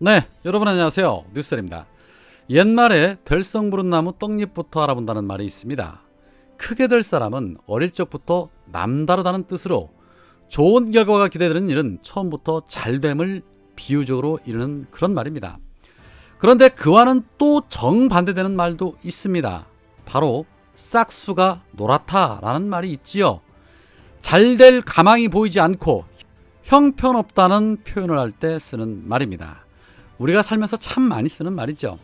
네, 여러분 안녕하세요. 뉴스입니다. 옛말에 될성 부른 나무 떡잎부터 알아본다는 말이 있습니다. 크게 될 사람은 어릴 적부터 남다르다는 뜻으로 좋은 결과가 기대되는 일은 처음부터 잘됨을 비유적으로 이르는 그런 말입니다. 그런데 그와는 또 정반대되는 말도 있습니다. 바로 싹수가 노랗다라는 말이 있지요. 잘될 가망이 보이지 않고 형편없다는 표현을 할 때 쓰는 말입니다. 우리가 살면서 참 많이 쓰는 말이죠.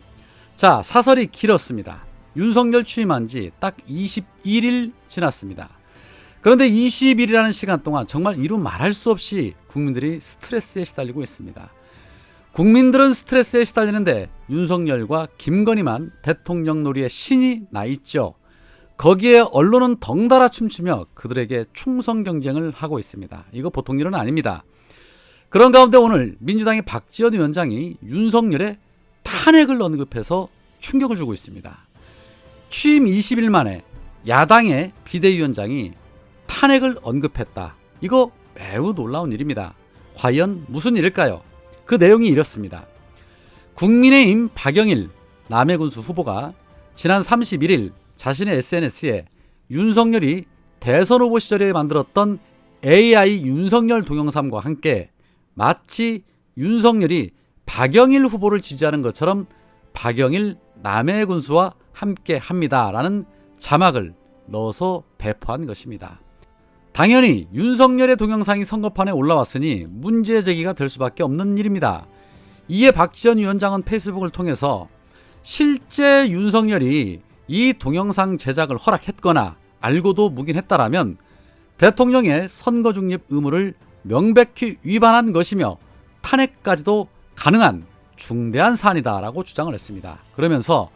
자, 사설이 길었습니다. 윤석열 취임한 지 딱 21일 지났습니다. 그런데 20일이라는 시간 동안 정말 이루 말할 수 없이 국민들이 스트레스에 시달리고 있습니다. 국민들은 스트레스에 시달리는데 윤석열과 김건희만 대통령 놀이에 신이 나 있죠. 거기에 언론은 덩달아 춤추며 그들에게 충성 경쟁을 하고 있습니다. 이거 보통 일은 아닙니다. 그런 가운데 오늘 민주당의 박지원 위원장이 윤석열의 탄핵을 언급해서 충격을 주고 있습니다. 취임 20일 만에 야당의 비대위원장이 탄핵을 언급했다. 이거 매우 놀라운 일입니다. 과연 무슨 일일까요? 그 내용이 이렇습니다. 국민의힘 박영일 남해군수 후보가 지난 31일 자신의 SNS에 윤석열이 대선 후보 시절에 만들었던 AI 윤석열 동영상과 함께 마치 윤석열이 박영일 후보를 지지하는 것처럼 박영일 남해 군수와 함께 합니다라는 자막을 넣어서 배포한 것입니다. 당연히 윤석열의 동영상이 선거판에 올라왔으니 문제 제기가 될 수밖에 없는 일입니다. 이에 박지원 위원장은 페이스북을 통해서 실제 윤석열이 이 동영상 제작을 허락했거나 알고도 묵인했다라면 대통령의 선거 중립 의무를 명백히 위반한 것이며 탄핵까지도 가능한 중대한 사안이다라고 주장을 했습니다. 그러면서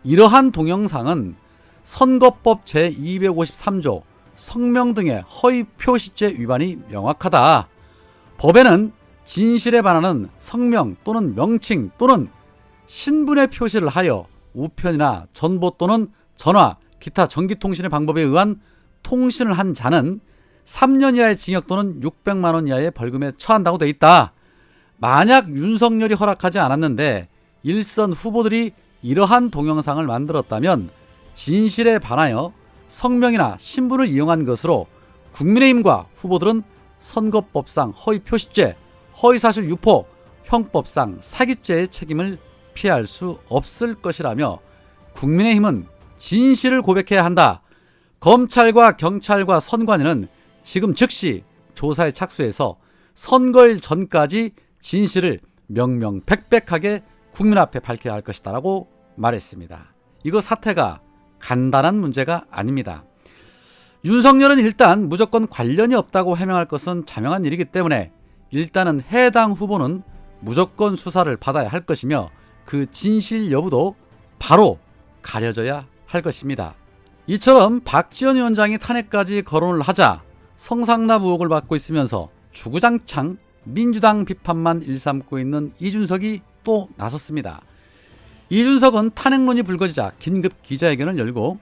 이러한 동영상은 선거법 제253조 성명 등의 허위 표시죄 위반이 명확하다. 법에는 진실에 반하는 성명 또는 명칭 또는 신분의 표시를 하여 우편이나 전보 또는 전화, 기타 전기통신의 방법에 의한 통신을 한 자는 3년 이하의 징역 또는 600만 원 이하의 벌금에 처한다고 돼 있다. 만약 윤석열이 허락하지 않았는데 일선 후보들이 이러한 동영상을 만들었다면 진실에 반하여 성명이나 신분을 이용한 것으로 국민의힘과 후보들은 선거법상 허위표시죄, 허위사실 유포, 형법상 사기죄의 책임을 피할 수 없을 것이라며 국민의힘은 진실을 고백해야 한다. 검찰과 경찰과 선관위는 지금 즉시 조사에 착수해서 선거일 전까지 진실을 명명백백하게 국민 앞에 밝혀야 할 것이다 라고 말했습니다. 이거 사태가 간단한 문제가 아닙니다. 윤석열은 일단 무조건 관련이 없다고 해명할 것은 자명한 일이기 때문에 일단은 해당 후보는 무조건 수사를 받아야 할 것이며 그 진실 여부도 바로 가려져야 할 것입니다. 이처럼 박지원 위원장이 탄핵까지 거론을 하자 성상납 의혹을 받고 있으면서 주구장창 민주당 비판만 일삼고 있는 이준석이 또 나섰습니다. 이준석은 탄핵론이 불거지자 긴급 기자회견을 열고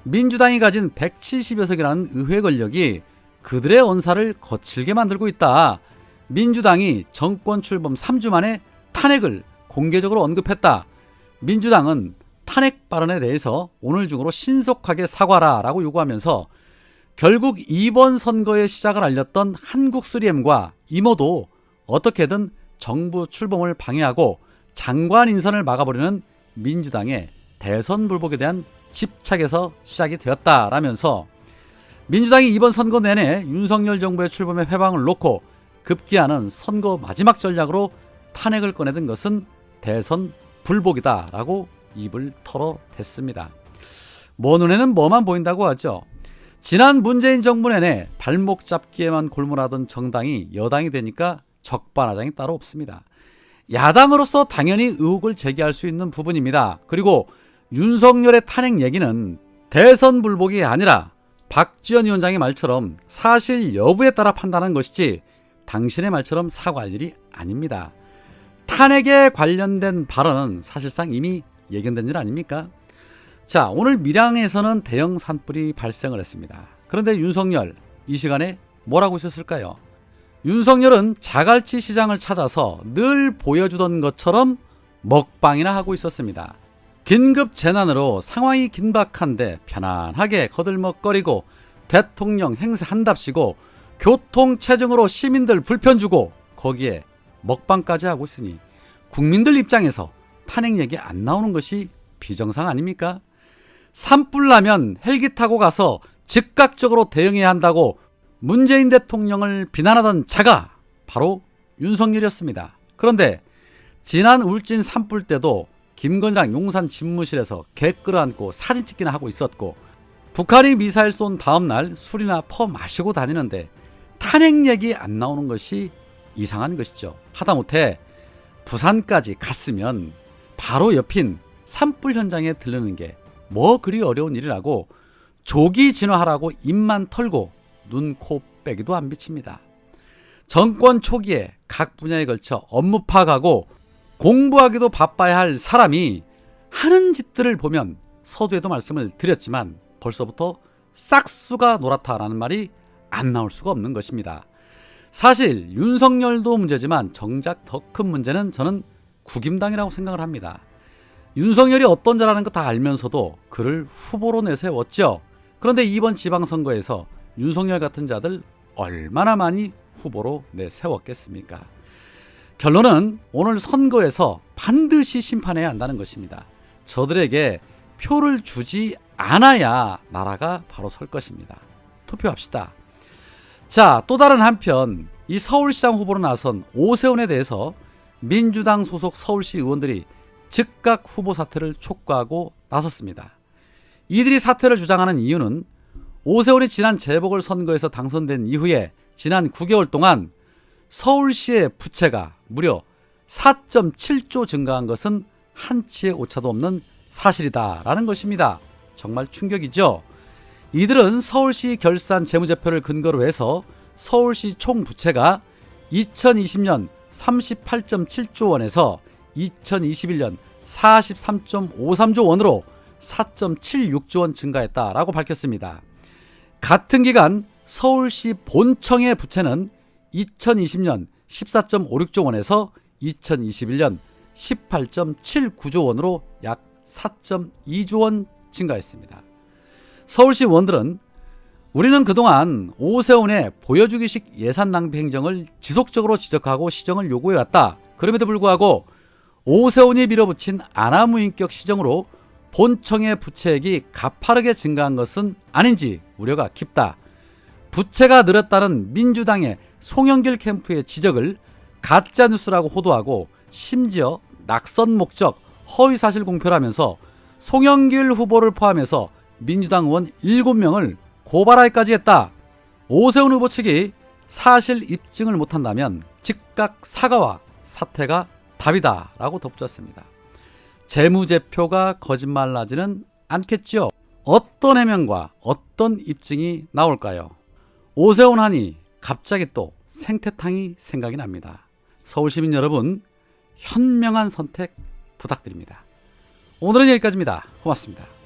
민주당이 가진 170여 석이라는 의회 권력이 그들의 언사를 거칠게 만들고 있다. 민주당이 정권 출범 3주 만에 탄핵을 공개적으로 언급했다. 민주당은 탄핵 발언에 대해서 오늘 중으로 신속하게 사과라 라고 요구하면서 결국 이번 선거의 시작을 알렸던 한국3M과 이모도 어떻게든 정부 출범을 방해하고 장관 인선을 막아버리는 민주당의 대선 불복에 대한 집착에서 시작이 되었다라면서 민주당이 이번 선거 내내 윤석열 정부의 출범에 회방을 놓고 급기야는 선거 마지막 전략으로 탄핵을 꺼내든 것은 대선 불복이다라고 입을 털어댔습니다. 뭐 눈에는 뭐만 보인다고 하죠. 지난 문재인 정부 내내 발목 잡기에만 골몰하던 정당이 여당이 되니까 적반하장이 따로 없습니다. 야당으로서 당연히 의혹을 제기할 수 있는 부분입니다. 그리고 윤석열의 탄핵 얘기는 대선 불복이 아니라 박지원 위원장의 말처럼 사실 여부에 따라 판단한 것이지 당신의 말처럼 사과할 일이 아닙니다. 탄핵에 관련된 발언은 사실상 이미 예견된 일 아닙니까? 자, 오늘 밀양에서는 대형 산불이 발생을 했습니다. 그런데 윤석열 이 시간에 뭘 하고 있었을까요? 윤석열은 자갈치 시장을 찾아서 늘 보여주던 것처럼 먹방이나 하고 있었습니다. 긴급 재난으로 상황이 긴박한데 편안하게 거들먹거리고 대통령 행세한답시고 교통체증으로 시민들 불편 주고 거기에 먹방까지 하고 있으니 국민들 입장에서 탄핵 얘기 안 나오는 것이 비정상 아닙니까? 산불 나면 헬기 타고 가서 즉각적으로 대응해야 한다고 문재인 대통령을 비난하던 자가 바로 윤석열이었습니다. 그런데 지난 울진 산불 때도 김건희랑 용산 집무실에서 개 끌어안고 사진 찍기나 하고 있었고, 북한이 미사일 쏜 다음날 술이나 퍼 마시고 다니는데 탄핵 얘기 안 나오는 것이 이상한 것이죠. 하다못해 부산까지 갔으면 바로 옆인 산불 현장에 들르는 게 뭐 그리 어려운 일이라고 조기 진화하라고 입만 털고 눈, 코, 빼기도 안 비칩니다. 정권 초기에 각 분야에 걸쳐 업무 파악하고 공부하기도 바빠야 할 사람이 하는 짓들을 보면 서두에도 말씀을 드렸지만 벌써부터 싹수가 노랗다라는 말이 안 나올 수가 없는 것입니다. 사실 윤석열도 문제지만 정작 더 큰 문제는 저는 국임당이라고 생각을 합니다. 윤석열이 어떤 자라는 거 다 알면서도 그를 후보로 내세웠죠. 그런데 이번 지방선거에서 윤석열 같은 자들 얼마나 많이 후보로 내세웠겠습니까? 결론은 오늘 선거에서 반드시 심판해야 한다는 것입니다. 저들에게 표를 주지 않아야 나라가 바로 설 것입니다. 투표합시다. 자, 또 다른 한편 이 서울시장 후보로 나선 오세훈에 대해서 민주당 소속 서울시 의원들이 즉각 후보 사퇴를 촉구하고 나섰습니다. 이들이 사퇴를 주장하는 이유는 오세훈이 지난 재보궐선거에서 당선된 이후에 지난 9개월 동안 서울시의 부채가 무려 4.7조 증가한 것은 한치의 오차도 없는 사실이다라는 것입니다. 정말 충격이죠. 이들은 서울시 결산 재무제표를 근거로 해서 서울시 총 부채가 2020년 38.7조 원에서 2021년 43.53조 원으로 4.76조 원 증가했다라고 밝혔습니다. 같은 기간 서울시 본청의 부채는 2020년 14.56조 원에서 2021년 18.79조 원으로 약 4.2조 원 증가했습니다. 서울시 의원들은 우리는 그동안 오세훈의 보여주기식 예산 낭비 행정을 지속적으로 지적하고 시정을 요구해왔다. 그럼에도 불구하고 오세훈이 밀어붙인 아나무인격 시정으로 본청의 부채액이 가파르게 증가한 것은 아닌지 우려가 깊다. 부채가 늘었다는 민주당의 송영길 캠프의 지적을 가짜뉴스라고 호도하고 심지어 낙선 목적 허위사실 공표라면서 송영길 후보를 포함해서 민주당 의원 7명을 고발하기까지 했다. 오세훈 후보 측이 사실 입증을 못한다면 즉각 사과와 사퇴가 답이다 라고 덧붙였습니다. 재무제표가 거짓말하지는 않겠지요. 어떤 해명과 어떤 입증이 나올까요? 오세훈 하니 갑자기 또 생태탕이 생각이 납니다. 서울시민 여러분, 현명한 선택 부탁드립니다. 오늘은 여기까지입니다. 고맙습니다.